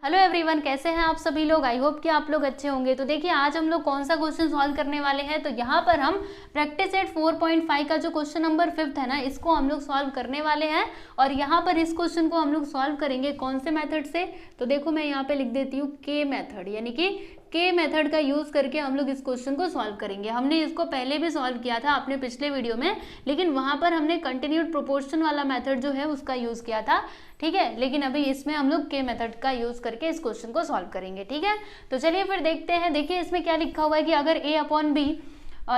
Hello everyone, कैसे हैं आप सभी लोग। आई होप कि आप लोग अच्छे होंगे। तो देखिए आज हम लोग कौन सा क्वेश्चन सॉल्व करने वाले हैं। तो यहाँ पर हम प्रैक्टिस सेट 4.5 का जो क्वेश्चन नंबर 5 है ना, इसको हम लोग सॉल्व करने वाले हैं। और यहाँ पर इस क्वेश्चन को हम लोग सॉल्व करेंगे कौन से मेथड से। तो देखो मैं यहाँ पे लिख देती हूँ के मेथड, यानी कि के मेथड का यूज करके हम लोग इस क्वेश्चन को सॉल्व करेंगे। हमने इसको पहले भी सॉल्व किया था अपने पिछले वीडियो में, लेकिन वहां पर हमने कंटिन्यूड प्रोपोर्शन वाला मेथड जो है उसका यूज किया था, ठीक है। लेकिन अभी इसमें हम लोग के मेथड का यूज करके इस क्वेश्चन को सॉल्व करेंगे, ठीक है। तो चलिए फिर देखते हैं। देखिए इसमें क्या लिखा हुआ है कि अगर a अपॉन बी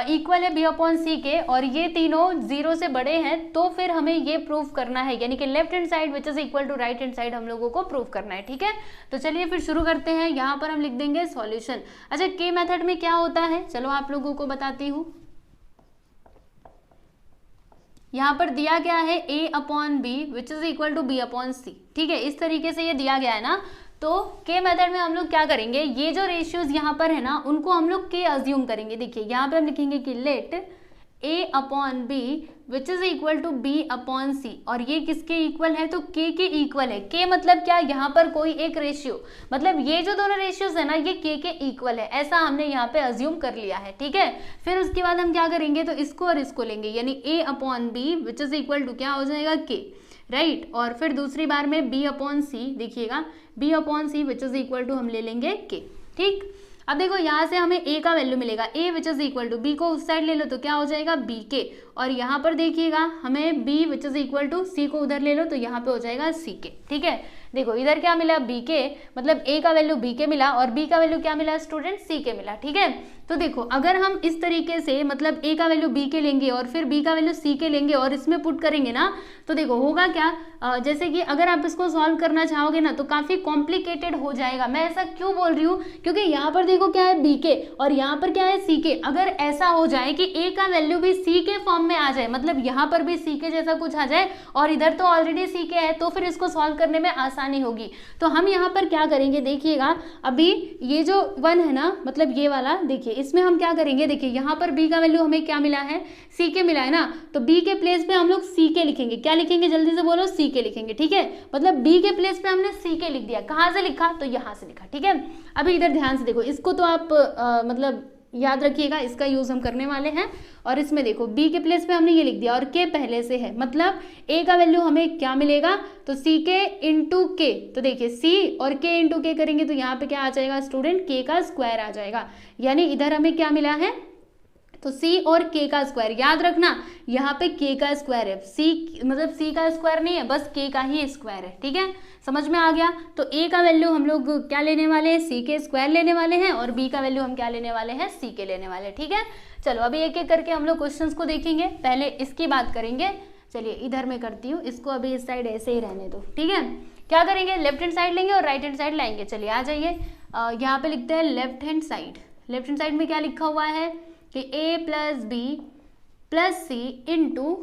इक्वल है बी अपॉन सी के और ये तीनों जीरो से बड़े हैं तो फिर हमें ये प्रूव करना है, यानी कि left hand side which is equal to right hand side हम लोगों को प्रूव करना है, ठीक है। तो चलिए फिर शुरू करते हैं। यहाँ पर हम लिख देंगे सॉल्यूशन। अच्छा, के मेथड में क्या होता है चलो आप लोगों को बताती हूँ। यहाँ पर दिया गया है a upon b which is equal to b upon c, ठीक है। इस तरीके से ये दिया गया है ना। तो के मेथड में हम लोग क्या करेंगे, ये जो रेशियोज यहाँ पर है ना उनको हम लोग के अज्यूम करेंगे। देखिए यहाँ पे हम लिखेंगे कि let a upon b which is equal to b upon c, और ये किसके इक्वल है तो k के इक्वल है। k मतलब क्या, यहाँ पर कोई एक रेशियो, मतलब ये जो दोनों रेशियोज है ना ये k के इक्वल है, ऐसा हमने यहाँ पे अज्यूम कर लिया है, ठीक है। फिर उसके बाद हम क्या करेंगे तो इसको और इसको लेंगे, यानी a upon b which is equal to क्या हो जाएगा k, राइट। और फिर दूसरी बार में b अपॉन सी, देखिएगा b upon c which is equal to हम ले लेंगे k, ठीक। अब देखो यहाँ से हमें a का वैल्यू मिलेगा a which is equal to b को उस साइड ले लो तो क्या हो जाएगा b के, और यहाँ पर देखिएगा हमें b which is equal to c को उधर ले लो तो यहाँ पे हो जाएगा c के, ठीक है। देखो इधर क्या मिला b के, मतलब a का वैल्यू b के मिला और b का वैल्यू क्या मिला स्टूडेंट c के मिला, ठीक है। तो देखो अगर हम इस तरीके से मतलब a का वैल्यू b के लेंगे और फिर b का वैल्यू c के लेंगे और इसमें पुट करेंगे ना, तो देखो होगा क्या, जैसे कि अगर आप इसको सॉल्व करना चाहोगे ना तो काफी कॉम्प्लिकेटेड हो जाएगा। मैं ऐसा क्यों बोल रही हूँ, क्योंकि यहाँ पर देखो क्या है b के और यहाँ पर क्या है c के। अगर ऐसा हो जाए कि a का वैल्यू भी c के फॉर्म में आ जाए, मतलब यहाँ पर भी c के जैसा कुछ आ जाए और इधर तो ऑलरेडी c के है, तो फिर इसको सॉल्व करने में आसानी होगी। तो हम यहाँ पर क्या करेंगे, देखिएगा अभी ये जो 1 है ना, मतलब ये वाला, देखिए इसमें हम क्या करेंगे, देखिए यहाँ पर b का वैल्यू हमें क्या मिला है c के मिला है ना, तो b के प्लेस पे हम लोग c के लिखेंगे। क्या लिखेंगे जल्दी से बोलो, c के लिखेंगे, ठीक है। मतलब b के प्लेस पे हमने c के लिख दिया। कहाँ से लिखा तो यहाँ से लिखा, ठीक है। अभी इधर ध्यान से देखो, इसको तो आप मतलब याद रखिएगा, इसका यूज हम करने वाले हैं। और इसमें देखो b के प्लेस पे हमने ये लिख दिया और k पहले से है, मतलब a का वैल्यू हमें क्या मिलेगा तो c के इंटू के। तो देखिए c और k इंटू के करेंगे तो यहाँ पे क्या आ जाएगा स्टूडेंट, k का स्क्वायर आ जाएगा। यानी इधर हमें क्या मिला है तो c और k का स्क्वायर। याद रखना यहाँ पे k का स्क्वायर है, c मतलब c का स्क्वायर नहीं है, बस k का ही स्क्वायर है, ठीक है। समझ में आ गया। तो a का वैल्यू हम लोग क्या लेने वाले हैं, c के स्क्वायर लेने वाले हैं, और b का वैल्यू हम क्या लेने वाले हैं, c के लेने वाले हैं, ठीक है। चलो अभी एक एक करके हम लोग क्वेश्चंस को देखेंगे। पहले इसकी बात करेंगे। चलिए इधर मैं करती हूँ, इसको अभी इस साइड ऐसे ही रहने दो, ठीक है। क्या करेंगे, लेफ्ट हैंड साइड लेंगे और राइट हैंड साइड लाएंगे। चलिए आ जाइए, यहाँ पे लिखते हैं left hand side. Left hand side में क्या लिखा हुआ है कि a plus b plus c into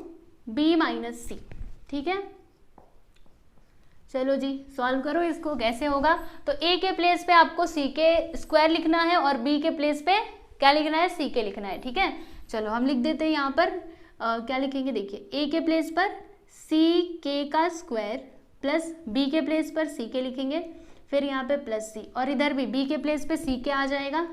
b minus c, ठीक है। चलो जी सॉल्व करो इसको, कैसे होगा तो a के प्लेस पे आपको c के स्क्वायर लिखना है और b के प्लेस पे क्या लिखना है, c के लिखना है, ठीक है। चलो हम लिख देते हैं यहाँ पर क्या लिखेंगे, देखिए a के प्लेस पर c k का स्क्वायर प्लस b के प्लेस पर c के लिखेंगे, फिर यहाँ पे प्लस c, और इधर भी b के प्लेस पे c के आ जाएगा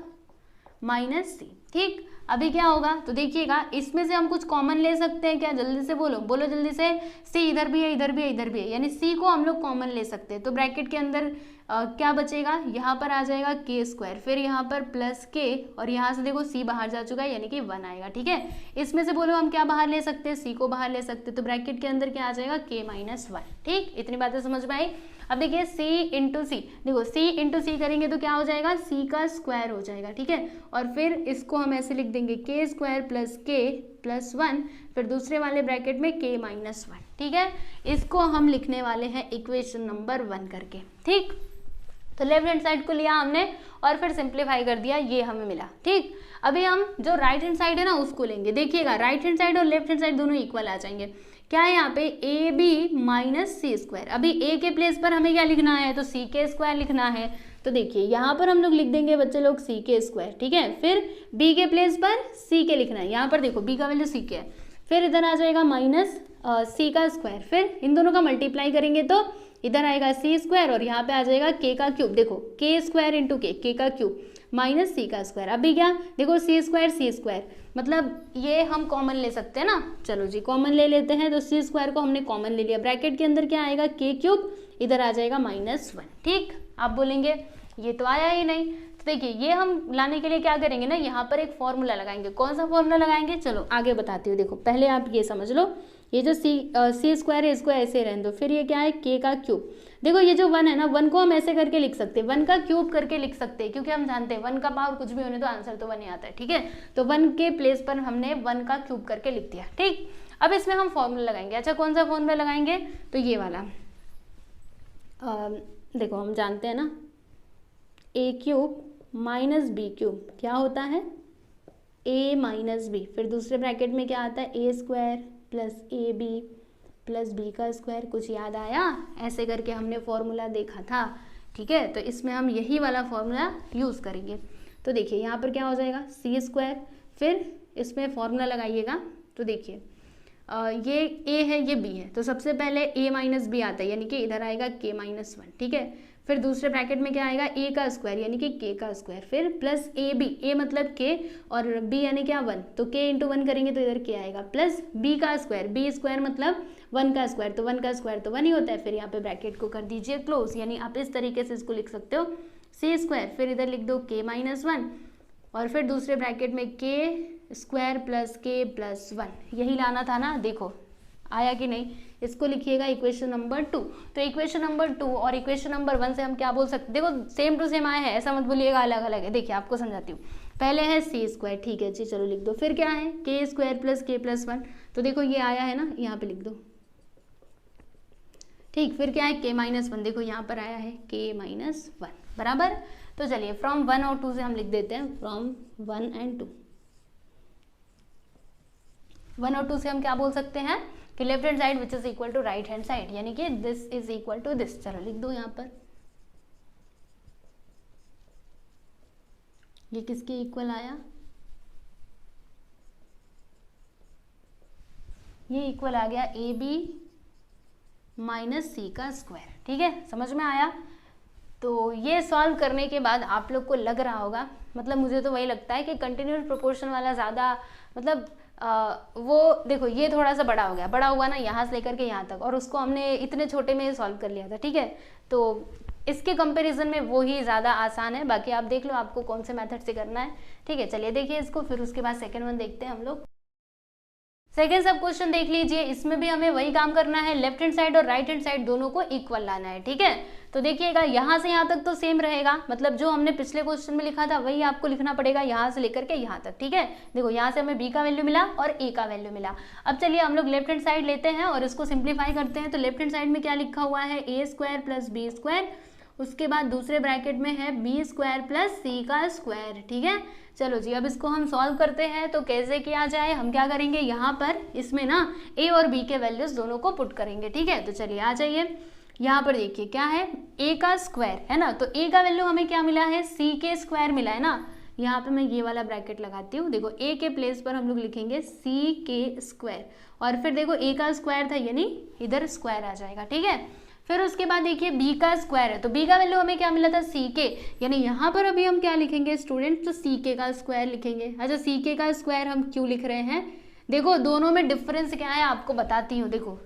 माइनस c, ठीक। अभी क्या होगा तो देखिएगा इसमें से हम कुछ कॉमन ले सकते हैं क्या, जल्दी से बोलो, बोलो जल्दी से। c इधर भी है, इधर भी है, इधर भी है, यानी c को हम लोग कॉमन ले सकते हैं। तो ब्रैकेट के अंदर क्या बचेगा, यहाँ पर आ जाएगा k स्क्वायर, फिर यहाँ पर प्लस k, और यहाँ से देखो c बाहर जा चुका है यानी कि 1 आएगा, ठीक है। इसमें से बोलो हम क्या बाहर ले सकते हैं, c को बाहर ले सकते हैं। तो ब्रैकेट के अंदर क्या आ जाएगा k माइनस 1, ठीक। इतनी बातें समझ में आई। अब देखिए c इंटू सी, देखो c इंटू सी करेंगे तो क्या हो जाएगा, c का स्क्वायर हो जाएगा, ठीक है। और फिर इसको हम ऐसे लिख देंगे k square plus k plus 1, फिर दूसरे वाले ब्रैकेट में k माइनस 1, ठीक है। इसको हम लिखने वाले हैं इक्वेशन नंबर 1 करके, ठीक। तो लेफ्ट हैंड साइड को लिया हमने और फिर सिंप्लीफाई कर दिया, ये हमें मिला, ठीक। अभी हम जो राइट हैंड साइड है ना उसको लेंगे। देखिएगा राइट हैंड साइड और लेफ्ट हैंड साइड दोनों इक्वल आ जाएंगे। क्या है यहाँ पे a b minus c square. अभी a के प्लेस पर हमें क्या लिखना है तो c के स्क्वायर लिखना है। तो देखिए यहाँ पर हम लोग लिख देंगे बच्चे लोग c के स्क्वायर, ठीक है। फिर b के प्लेस पर c के लिखना है, यहाँ पर देखो b का वैल्यू c के है, फिर इधर आ जाएगा माइनस c का स्क्वायर, फिर इन दोनों का मल्टीप्लाई करेंगे तो इधर आएगा सी स्क्वायर और यहाँ पे आ जाएगा के का क्यूब। देखो के स्क्वायर इंटू के का क्यूब माइनस सी का स्क्वायर। अभी क्या देखो सी स्क्वायर मतलब ये हम कॉमन ले सकते हैं ना, चलो जी कॉमन ले लेते हैं। तो सी स्क्वायर को हमने कॉमन ले लिया, ब्रैकेट के अंदर क्या आएगा के क्यूब, इधर आ जाएगा -1। ठीक, आप बोलेंगे ये तो आया ही नहीं। तो देखिए ये हम लाने के लिए क्या करेंगे ना, यहाँ पर एक फॉर्मूला लगाएंगे। कौन सा फॉर्मूला लगाएंगे चलो आगे बताती हूँ। देखो पहले आप ये समझ लो, ये जो सी स्क्वायर है इसको ऐसे रहने दो, फिर ये क्या है के का क्यूब। देखो ये जो 1 है ना, 1 को हम ऐसे करके लिख सकते हैं, 1 का क्यूब करके लिख सकते हैं, क्योंकि हम जानते हैं 1 का पावर कुछ भी होने तो आंसर तो 1 ही आता है। ठीक है, तो 1 के प्लेस पर हमने 1 का क्यूब करके लिख दिया। ठीक, अब इसमें हम फॉर्मूला लगाएंगे। अच्छा कौन सा फॉर्मूला लगाएंगे, तो ये वाला देखो हम जानते हैं ना, ए क्यूब माइनस बी क्यूब क्या होता है, ए माइनस बी, फिर दूसरे ब्रैकेट में क्या आता है a square plus a b plus b का स्क्वायर। कुछ याद आया, ऐसे करके हमने फॉर्मूला देखा था। ठीक है, तो इसमें हम यही वाला फॉर्मूला यूज़ करेंगे। तो देखिए यहाँ पर क्या हो जाएगा सी स्क्वायर, फिर इसमें फॉर्मूला लगाइएगा। तो देखिए ये ए है ये बी है, तो सबसे पहले ए माइनस बी आता है, यानी कि इधर आएगा के -1। ठीक है, फिर दूसरे ब्रैकेट में क्या आएगा ए का स्क्वायर यानी कि के का स्क्वायर, फिर प्लस ए बी, ए मतलब के और बी यानी क्या 1, तो के इंटू 1 करेंगे तो इधर के आएगा, प्लस बी का स्क्वायर, बी स्क्वायर मतलब 1 का स्क्वायर, तो 1 का स्क्वायर तो 1 ही होता है। फिर यहाँ पे ब्रैकेट को कर दीजिए क्लोज, यानी आप इस तरीके से इसको लिख सकते हो सी स्क्वायर, फिर इधर लिख दो के -1 और फिर दूसरे ब्रैकेट में के स्क्वायर प्लस के प्लस 1। यही लाना था ना, देखो आया कि नहीं। इसको लिखिएगा इक्वेशन नंबर 2। तो इक्वेशन नंबर 2 और इक्वेशन नंबर 1 से हम क्या बोल सकते, देखो सेम टू सेम आया है, ऐसा मत बोलिएगा अलग अलग है। देखिए आपको समझाती हूँ, पहले है सी स्क्वायर, ठीक है जी चलो लिख दो, फिर क्या है के स्क्वायर प्लस के प्लस 1, तो देखो ये आया है ना, यहाँ पे लिख दो। ठीक, फिर क्या है के -1, देखो यहाँ पर आया है के -1 बराबर। तो चलिए फ्रॉम 1 और 2 से हम लिख देते हैं, फ्रॉम 1 एंड 2। 1 और 2 से हम क्या बोल सकते हैं कि left hand side which is equal to right hand side, यानी कि this is equal to this. चलो लिख दो यहाँ पर, ये किसके इक्वल आया, ये इक्वल आ गया ए बी माइनस सी का स्क्वायर। ठीक है, समझ में आया। तो ये सॉल्व करने के बाद आप लोग को लग रहा होगा, मतलब मुझे तो वही लगता है कि कंटिन्यूस प्रोपोर्शन वाला ज़्यादा मतलब वो देखो ये थोड़ा सा बड़ा हो गया, बड़ा हुआ ना यहाँ से लेकर के यहाँ तक, और उसको हमने इतने छोटे में सॉल्व कर लिया था। ठीक है, तो इसके कंपैरिजन में वो ही ज़्यादा आसान है। बाकी आप देख लो आपको कौन से मेथड से करना है। ठीक है, चलिए देखिए इसको, फिर उसके बाद सेकेंड वन देखते हैं हम लोग। सेकेंड सब क्वेश्चन देख लीजिए, इसमें भी हमें वही काम करना है, लेफ्ट हैंड साइड और राइट हैंड साइड दोनों को इक्वल लाना है। ठीक है, तो देखिएगा यहाँ से यहाँ तक तो सेम रहेगा, मतलब जो हमने पिछले क्वेश्चन में लिखा था वही आपको लिखना पड़ेगा यहाँ से लेकर के यहाँ तक। ठीक है, देखो यहाँ से हमें बी का वैल्यू मिला और ए का वैल्यू मिला। अब चलिए हम लोग लेफ्ट हैंड साइड लेते हैं और इसको सिंप्लीफाई करते हैं। तो लेफ्ट हैंड साइड में क्या लिखा हुआ है, a square plus B square, उसके बाद दूसरे ब्रैकेट में है बी स्क्वायर प्लस सी का स्क्वायर। ठीक है, चलो जी अब इसको हम सॉल्व करते हैं। तो कैसे किया जाए, हम क्या करेंगे, यहाँ पर इसमें ना ए और बी के वैल्यूज दोनों को पुट करेंगे। ठीक है, तो चलिए आ जाइए, यहाँ पर देखिए क्या है ए का स्क्वायर है ना, तो ए का वैल्यू हमें क्या मिला है, सी के स्क्वायर मिला है ना। यहाँ पे मैं ये वाला ब्रैकेट लगाती हूँ, देखो ए के प्लेस पर हम लोग लिखेंगे सी के स्क्वायर, और फिर देखो ए का स्क्वायर था यानी इधर स्क्वायर आ जाएगा। ठीक है, फिर उसके बाद देखिए बी का स्क्वायर है, तो बी का वैल्यू हमें क्या मिला था, सी के, यानी यहाँ पर अभी हम क्या लिखेंगे स्टूडेंट, तो सी के का स्क्वायर लिखेंगे। अच्छा सी के का स्क्वायर हम क्यों लिख रहे हैं, देखो दोनों में डिफरेंस क्या है आपको बताती हूँ। देखो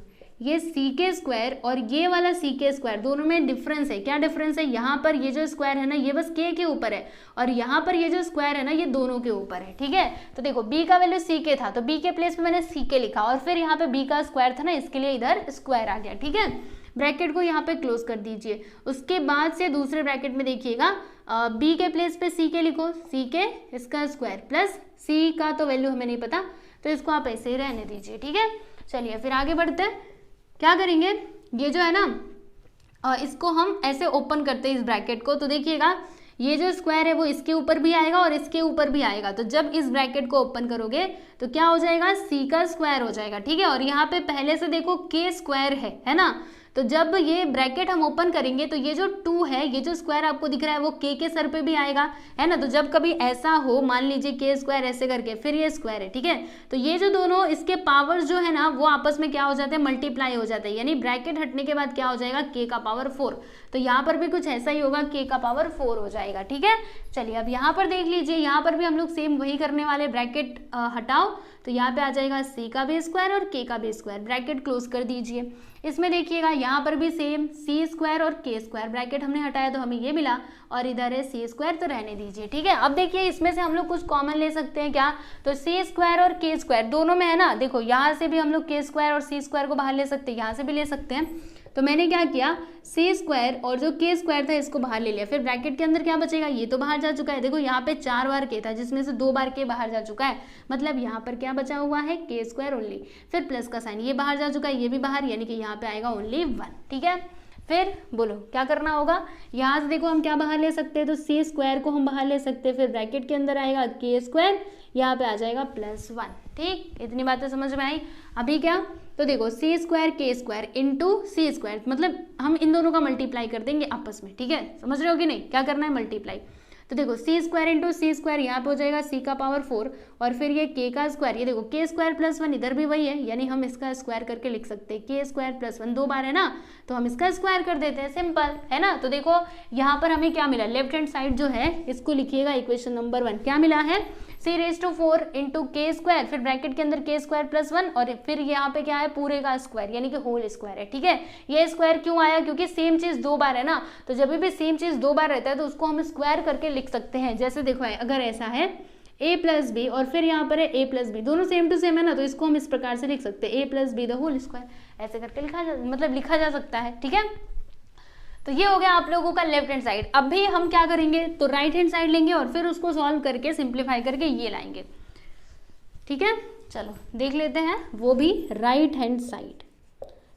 ये सी के स्क्वायर और ये वाला सी के स्क्वायर दोनों में डिफरेंस है। क्या डिफरेंस है, यहाँ पर ये जो स्क्वायर है ना ये बस के ऊपर है, और यहाँ पर ये जो स्क्वायर है ना ये दोनों के ऊपर है। ठीक है, तो देखो बी का वैल्यू सी के था तो बी के प्लेस पे मैंने सी के लिखा, और फिर यहाँ पे बी का स्क्वायर था ना इसके लिए इधर स्क्वायर आ गया। ठीक है, ब्रैकेट को यहाँ पे क्लोज कर दीजिए। उसके बाद से दूसरे ब्रैकेट में देखिएगा बी के प्लेस पे सी के लिखो, सी के इसका स्क्वायर प्लस सी का तो वैल्यू हमें नहीं पता तो इसको आप ऐसे ही रहने दीजिए। ठीक है, चलिए फिर आगे बढ़ते हैं। क्या करेंगे, ये जो है ना इसको हम ऐसे ओपन करते हैं इस ब्रैकेट को, तो देखिएगा ये जो स्क्वायर है वो इसके ऊपर भी आएगा और इसके ऊपर भी आएगा, तो जब इस ब्रैकेट को ओपन करोगे तो क्या हो जाएगा, सी का स्क्वायर हो जाएगा। ठीक है, और यहाँ पे पहले से देखो के स्क्वायर है ना, तो जब ये ब्रैकेट हम ओपन करेंगे तो ये जो 2 है, ये जो स्क्वायर आपको दिख रहा है वो के सर पे भी आएगा, है ना। तो जब कभी ऐसा हो, मान लीजिए के स्क्वायर ऐसे करके फिर ये स्क्वायर है, ठीक है, तो ये जो दोनों इसके पावर्स जो है ना वो आपस में क्या हो जाते हैं, मल्टीप्लाई हो जाते हैं, यानी ब्रैकेट हटने के बाद क्या हो जाएगा, के का पावर 4। तो यहाँ पर भी कुछ ऐसा ही होगा, के का पावर 4 हो जाएगा, ठीक है। चलिए अब यहाँ पर देख लीजिए, यहाँ पर भी हम लोग सेम वही करने वाले, ब्रैकेट हटाओ तो यहाँ पे आ जाएगा सी का भी स्क्वायर और के का भी स्क्वायर, ब्रैकेट क्लोज कर दीजिए। इसमें देखिएगा यहाँ पर भी सेम सी स्क्वायर और के स्क्वायर, ब्रैकेट हमने हटाया तो हमें ये मिला, और इधर है सी स्क्वायर, तो रहने दीजिए, ठीक है। अब देखिए इसमें से हम लोग कुछ कॉमन ले सकते हैं क्या, तो सी स्क्वायर और के स्क्वायर दोनों में है ना, देखो यहाँ से भी हम लोग के स्क्वायर और सी स्क्वायर को बाहर ले सकते हैं, यहाँ से भी ले सकते हैं। तो मैंने क्या किया, सी स्क्वायर और जो के स्क्वायर था इसको बाहर ले लिया, फिर ब्रैकेट के अंदर क्या बचेगा, ये तो बाहर जा चुका है, देखो यहाँ पे 4 बार के था जिसमें से 2 बार के बाहर जा चुका है, मतलब यहाँ पर क्या बचा हुआ है, के स्क्वायर ओनली। फिर प्लस का साइन, ये बाहर जा चुका है, ये भी बाहर, यानी कि यहाँ पे आएगा ओनली 1, ठीक है। फिर बोलो क्या करना होगा, यहाँ से देखो हम क्या बाहर ले सकते हैं, तो सी स्क्वायर को हम बाहर ले सकते हैं, फिर ब्रैकेट के अंदर आएगा के स्क्वायर, यहाँ पे आ जाएगा +1, ठीक। इतनी बातें समझ में आई। अभी क्या, तो देखो सी स्क्वायर के स्क्वायर इंटू सी स्क्वायर, मतलब हम इन दोनों का मल्टीप्लाई कर देंगे आपस में, ठीक है, समझ रहे हो कि नहीं, क्या करना है, मल्टीप्लाई। तो देखो सी स्क्वायर इंटू सी स्क्वायर, यहाँ पे हो जाएगा सी का पावर 4, और फिर ये के का स्क्वायर, ये देखो के स्क्वायर +1, इधर भी वही है, यानी हम इसका स्क्वायर करके लिख सकते हैं, के स्क्वायर +1 2 बार है ना, तो हम इसका स्क्वायर कर देते हैं, सिंपल है ना। तो देखो यहाँ पर हमें क्या मिला, लेफ्ट हैंड साइड जो है इसको लिखिएगा इक्वेशन नंबर 1, क्या मिला है, c⁴ इंटू के स्क्वायर, फिर ब्रैकेट के अंदर के स्क्वायर +1, और फिर यहाँ पे क्या है, पूरे का स्क्वायर, यानी कि होल स्क्वायर है, ठीक है। ये स्क्वायर क्यों आया, क्योंकि सेम चीज 2 बार है ना, तो जब भी सेम चीज 2 बार रहता है तो उसको हम स्क्वायर करके लिख सकते हैं। जैसे देखो अगर ऐसा है a + b और फिर यहाँ पर है a + b, दोनों सेम टू सेम है ना, तो इसको हम इस प्रकार से लिख सकते हैं, a + b the whole square, ऐसे करके लिखा जा सकता है, ठीक है। तो ये हो गया आप लोगों का लेफ्ट हैंड साइड। अब भी हम क्या करेंगे, तो राइट हैंड साइड लेंगे और फिर उसको सॉल्व करके सिंप्लीफाई करके ये लाएंगे, ठीक है। चलो देख लेते हैं वो भी राइट हैंड साइड।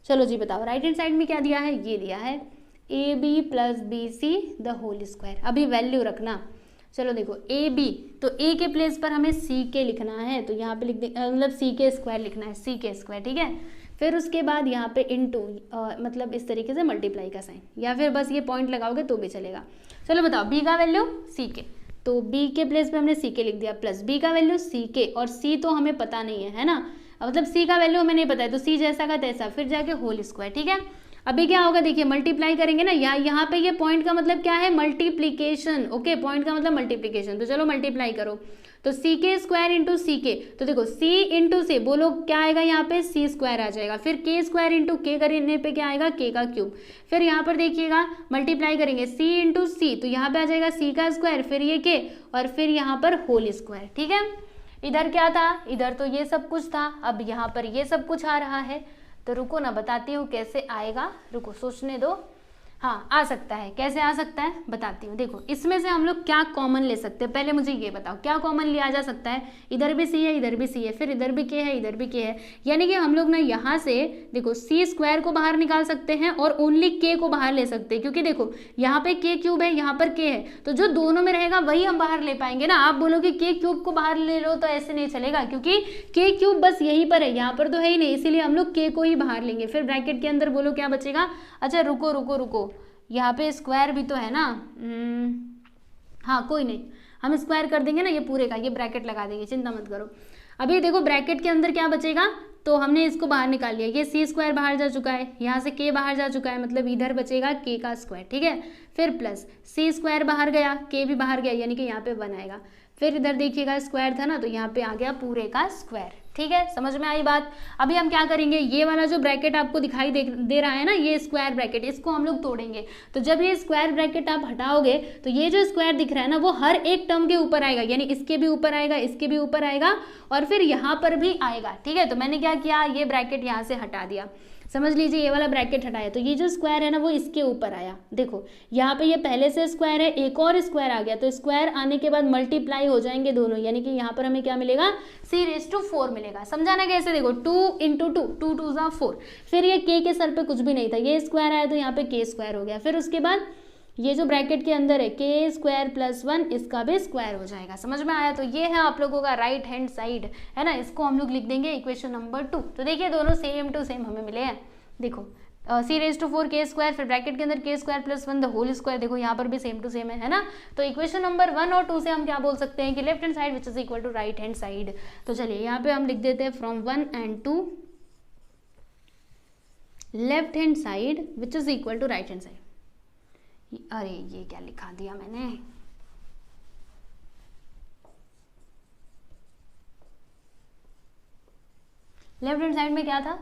चलो जी बताओ, राइट हैंड साइड में क्या दिया है, ये दिया है ab + bc the whole square. अभी वैल्यू रखना, चलो देखो ab, तो a के प्लेस पर हमें ck लिखना है, तो यहाँ पे लिख दे, मतलब ck स्क्वायर लिखना है, ck स्क्वायर, ठीक है। फिर उसके बाद यहाँ पे इंटू, मतलब इस तरीके से मल्टीप्लाई का साइन, या फिर बस ये पॉइंट लगाओगे तो भी चलेगा। चलो बताओ b का वैल्यू ck, तो b के प्लेस पे हमने ck लिख दिया, प्लस b का वैल्यू ck, और c तो हमें पता नहीं है ना, मतलब c का वैल्यू हमें नहीं पता है, तो c जैसा का तैसा, फिर जाके होल स्क्वायर, ठीक है। अभी क्या होगा, देखिए मल्टीप्लाई करेंगे ना, यहाँ पे ये पॉइंट का मतलब क्या है, मल्टीप्लीकेशन, ओके, पॉइंट का मतलब मल्टीप्लीकेशन, तो चलो मल्टीप्लाई करो, तो ck स्क्वायर इंटू ck, तो देखो c इंटू से बोलो क्या आएगा, यहाँ पे c स्क्वायर आ जाएगा, फिर k स्क्वायर इंटू k करने पे क्या आएगा, k का क्यूब, फिर यहाँ पर देखिएगा मल्टीप्लाई करेंगे c इंटू c, तो यहाँ पे आ जाएगा c का स्क्वायर, फिर ये k, और फिर यहाँ पर होल स्क्वायर, ठीक है। इधर क्या था, इधर तो ये सब कुछ था, अब यहाँ पर ये सब कुछ आ रहा है, तो रुको ना बताती हूँ कैसे आएगा, रुको सोचने दो, हाँ आ सकता है, कैसे आ सकता है बताती हूँ। देखो इसमें से हम लोग क्या कॉमन ले सकते हैं, पहले मुझे ये बताओ क्या कॉमन लिया जा सकता है, इधर भी c है, इधर भी c है, फिर इधर भी k है, इधर भी k है, यानी कि हम लोग ना यहाँ से देखो c स्क्वायर को बाहर निकाल सकते हैं और ओनली k को बाहर ले सकते हैं, क्योंकि देखो यहाँ पे k क्यूब है, यहाँ पर k है, तो जो दोनों में रहेगा वही हम बाहर ले पाएंगे ना। आप बोलोगे k क्यूब को बाहर ले लो, तो ऐसे नहीं चलेगा, क्योंकि k क्यूब बस यहीं पर है, यहाँ पर तो है ही नहीं, इसीलिए हम लोग k को ही बाहर लेंगे। फिर ब्रैकेट के अंदर बोलो क्या बचेगा, अच्छा रुको रुको रुको, यहाँ पे स्क्वायर भी तो है ना, हाँ कोई नहीं, हम स्क्वायर कर देंगे ना ये पूरे का, ये ब्रैकेट लगा देंगे, चिंता मत करो। अभी देखो ब्रैकेट के अंदर क्या बचेगा, तो हमने इसको बाहर निकाल लिया, ये c स्क्वायर बाहर जा चुका है, यहाँ से k बाहर जा चुका है, मतलब इधर बचेगा k का स्क्वायर, ठीक है। फिर प्लस c स्क्वायर बाहर गया, k भी बाहर गया, यानी कि यहाँ पे 1 आएगा, फिर इधर देखिएगा स्क्वायर था ना, तो यहाँ पे आ गया पूरे का स्क्वायर, ठीक है, समझ में आई बात। अभी हम क्या करेंगे, ये वाला जो ब्रैकेट आपको दिखाई दे रहा है ना, ये स्क्वायर ब्रैकेट, इसको हम लोग तोड़ेंगे, तो जब ये स्क्वायर ब्रैकेट आप हटाओगे तो ये जो स्क्वायर दिख रहा है ना वो हर एक टर्म के ऊपर आएगा, यानी इसके भी ऊपर आएगा, इसके भी ऊपर आएगा, और फिर यहाँ पर भी आएगा, ठीक है। तो मैंने क्या किया, ये ब्रैकेट यहाँ से हटा दिया, समझ लीजिए ये वाला ब्रैकेट हटाया, तो ये जो स्क्वायर है ना वो इसके ऊपर आया, देखो यहाँ पे ये पहले से स्क्वायर है, एक और स्क्वायर आ गया, तो स्क्वायर आने के बाद मल्टीप्लाई हो जाएंगे दोनों, यानी कि यहाँ पर हमें क्या मिलेगा, c⁴ मिलेगा। समझाना कैसे, देखो 2 इंटू 2, 2 2 ज़ा 4, फिर ये k के सर पे कुछ भी नहीं था, ये स्क्वायर आया तो यहाँ पे k स्क्वायर हो गया, फिर उसके बाद ये जो ब्रैकेट के अंदर है k स्क्वायर प्लस 1, इसका भी स्क्वायर हो जाएगा। समझ में आया, तो ये है आप लोगों का राइट हैंड साइड, है ना, इसको हम लोग लिख देंगे इक्वेशन नंबर 2। तो देखिए दोनों सेम टू सेम हमें मिले हैं, देखो c⁴ k², फिर ब्रैकेट के अंदर k² + 1 द होल स्क्वायर। देखो यहाँ पर भी सेम टू सेम है ना। तो इक्वेशन नंबर 1 और 2 से हम क्या बोल सकते हैं कि left hand side which is equal to right hand side. तो चलिए यहाँ पे हम लिख देते हैं from 1 and 2 left hand side which is equal to right hand side. अरे ये क्या लिखा दिया मैंने, लेफ्ट हैंड साइड में क्या था,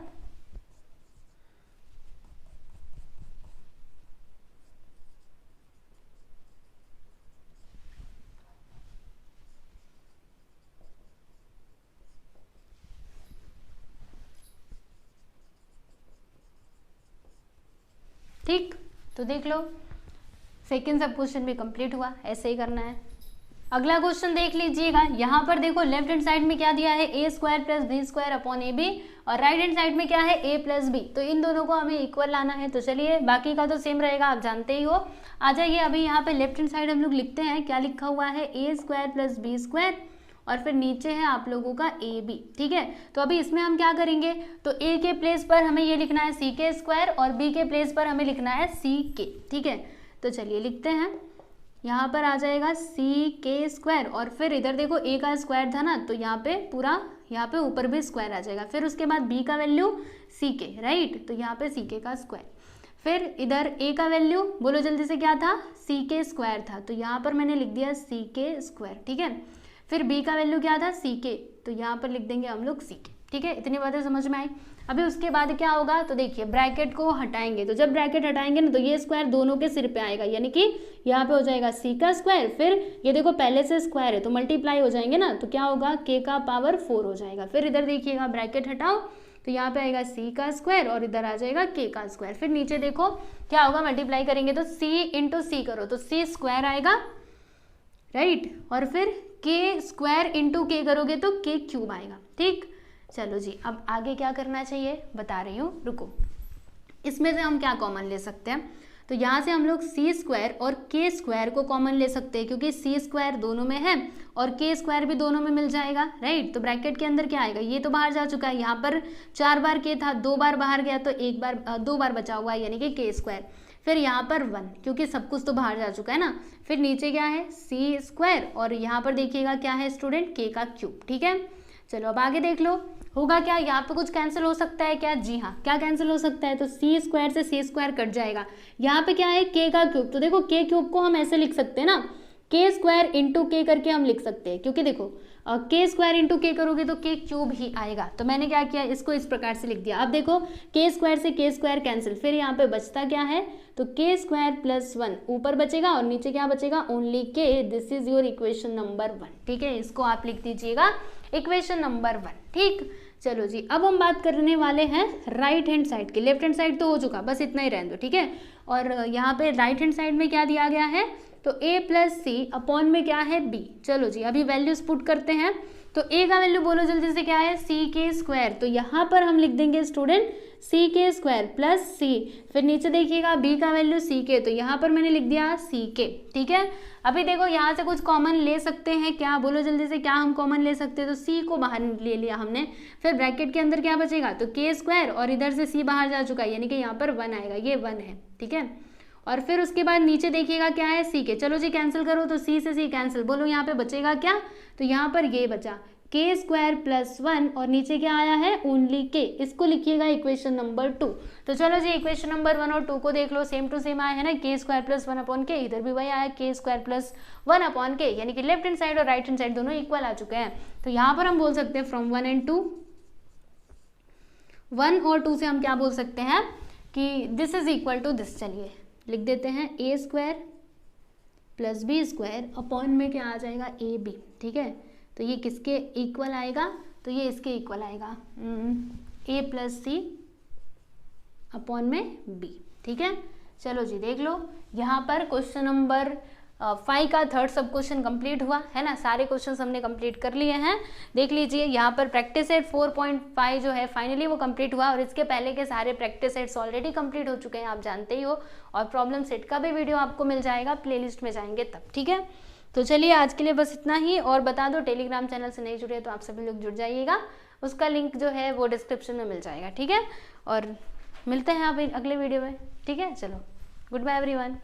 ठीक। तो देख लो सेकेंड सब क्वेश्चन भी कंप्लीट हुआ, ऐसे ही करना है। अगला क्वेश्चन देख लीजिएगा, यहाँ पर देखो लेफ्ट हैंड साइड में क्या दिया है a² + b² अपॉन ab, और राइट हैंड साइड में क्या है a + b। तो इन दोनों को हमें इक्वल लाना है। तो चलिए बाकी का तो सेम रहेगा, आप जानते ही हो। आ जाइए अभी यहाँ पे लेफ्ट हैंड साइड हम लोग लिखते हैं, क्या लिखा हुआ है a² + b² और फिर नीचे है आप लोगों का ab, ठीक है। तो अभी इसमें हम क्या करेंगे, तो a के प्लेस पर हमें ये लिखना है ck² और b के प्लेस पर हमें लिखना है ck, ठीक है। तो चलिए लिखते हैं, यहाँ पर आ जाएगा ck² और फिर इधर देखो a का स्क्वायर था ना, तो यहाँ पे पूरा यहाँ पे ऊपर भी स्क्वायर आ जाएगा। फिर उसके बाद b का वैल्यू ck, राइट, तो यहाँ पे ck का स्क्वायर। फिर इधर a का वैल्यू बोलो जल्दी से क्या था, ck² था, तो यहाँ पर मैंने लिख दिया ck², ठीक है। फिर b का वैल्यू क्या था ck, तो यहाँ पर लिख देंगे हम लोग ck, ठीक है। इतनी बातें समझ में आई। अभी उसके बाद क्या होगा, तो देखिए ब्रैकेट को हटाएंगे, तो जब ब्रैकेट हटाएंगे ना तो ये स्क्वायर दोनों के सिर पे आएगा, यानी कि यहाँ पे हो जाएगा c का स्क्वायर, फिर ये देखो पहले से स्क्वायर है तो मल्टीप्लाई हो जाएंगे ना, तो क्या होगा k का पावर 4 हो जाएगा। फिर इधर देखिएगा ब्रैकेट हटाओ तो यहाँ पे आएगा c का स्क्वायर और इधर आ जाएगा k का स्क्वायर। फिर नीचे देखो क्या होगा, मल्टीप्लाई करेंगे तो c इंटू c करो तो c² आएगा, राइट, और फिर k² इंटू k करोगे तो k³ आएगा, ठीक। चलो जी अब आगे क्या करना चाहिए बता रही हूँ, रुको। इसमें से हम क्या कॉमन ले सकते हैं, तो यहाँ से हम लोग c² और k² को कॉमन ले सकते हैं, क्योंकि c² दोनों में है और k² भी दोनों में मिल जाएगा, राइट। तो ब्रैकेट के अंदर क्या आएगा, ये तो बाहर जा चुका है, यहाँ पर 4 बार k था, 2 बार बाहर गया तो 2 बार बचा हुआ है, यानी कि k²। फिर यहाँ पर 1, क्योंकि सब कुछ तो बाहर जा चुका है ना। फिर नीचे क्या है c² और यहाँ पर देखिएगा क्या है स्टूडेंट k³, ठीक है। चलो अब आगे देख लो, होगा क्या, यहाँ पे कुछ कैंसिल हो सकता है क्या, जी हाँ, क्या कैंसिल हो सकता है, तो c² से c² कट जाएगा। यहाँ पे क्या है k³, तो देखो k³ को हम ऐसे लिख सकते हैं ना, k² इंटू k करके हम लिख सकते हैं, क्योंकि देखो k² इंटू k करोगे तो k³ ही आएगा। तो मैंने क्या किया, इसको इस प्रकार से लिख दिया। अब देखो k² से k² कैंसिल, फिर यहाँ पे बचता क्या है, तो k² + 1 ऊपर बचेगा और नीचे क्या बचेगा, only k। This is your equation number 1, ठीक है। इसको आप लिख दीजिएगा इक्वेशन नंबर 1, ठीक। चलो जी अब हम बात करने वाले हैं राइट हैंड साइड की। लेफ्ट हैंड साइड तो हो चुका, बस इतना ही रहने दो, ठीक है। और यहाँ पे राइट हैंड साइड में क्या दिया गया है, तो a + c अपॉन में क्या है b। चलो जी अभी वैल्यूज पुट करते हैं। तो a का वैल्यू बोलो जल्दी से क्या है, ck², तो यहाँ पर हम लिख देंगे स्टूडेंट ck² + c। फिर नीचे देखिएगा b का वैल्यू ck, तो यहाँ पर मैंने लिख दिया ck, ठीक है। अभी देखो यहाँ से कुछ कॉमन ले सकते हैं क्या, बोलो जल्दी से क्या हम कॉमन ले सकते हैं, तो c को बाहर ले लिया हमने। फिर ब्रैकेट के अंदर क्या बचेगा, तो k² और इधर से c बाहर जा चुका है, यानी कि यहाँ पर 1 आएगा, ये 1 है, ठीक है। और फिर उसके बाद नीचे देखिएगा क्या है ck, चलो जी कैंसिल करो, तो c से c कैंसिल, बोलो यहाँ पे बचेगा क्या, तो यहाँ पर ये बचा k² + 1 और नीचे क्या आया है, ओनली k। इसको लिखिएगा इक्वेशन नंबर 2। तो चलो जी इक्वेशन नंबर 1 और 2 को देख लो, सेम टू सेम आया है ना, k² + 1 अपॉन k, इधर भी वही आया k² + 1 अपॉन k, यानी कि लेफ्ट हैंड साइड और राइट हैंड साइड दोनों इक्वल आ चुके हैं। तो यहाँ पर हम बोल सकते हैं फ्रॉम 1 and 2, 1 और 2 से हम क्या बोल सकते हैं कि this is equal to this. चलिए लिख देते हैं a² + b² अपॉन में क्या आ जाएगा ab, ठीक है। तो ये किसके इक्वल आएगा, तो ये इसके इक्वल आएगा a + c अपॉन में b, ठीक है। चलो जी देख लो, यहाँ पर क्वेश्चन नंबर 5 का थर्ड सब क्वेश्चन कंप्लीट हुआ है ना, सारे क्वेश्चंस हमने कंप्लीट कर लिए हैं। देख लीजिए यहाँ पर प्रैक्टिस सेट 4.5 जो है फाइनली वो कंप्लीट हुआ, और इसके पहले के सारे प्रैक्टिस सेट्स ऑलरेडी कंप्लीट हो चुके हैं, आप जानते ही हो। और प्रॉब्लम सेट का भी वीडियो आपको मिल जाएगा, प्लेलिस्ट में जाएंगे तब, ठीक है। तो चलिए आज के लिए बस इतना ही, और बता दो टेलीग्राम चैनल से नहीं जुड़े तो आप सभी लोग जुड़ जाइएगा, उसका लिंक जो है वो डिस्क्रिप्शन में मिल जाएगा, ठीक है। और मिलते हैं आप अगले वीडियो में, ठीक है। चलो, गुड बाय एवरीवन।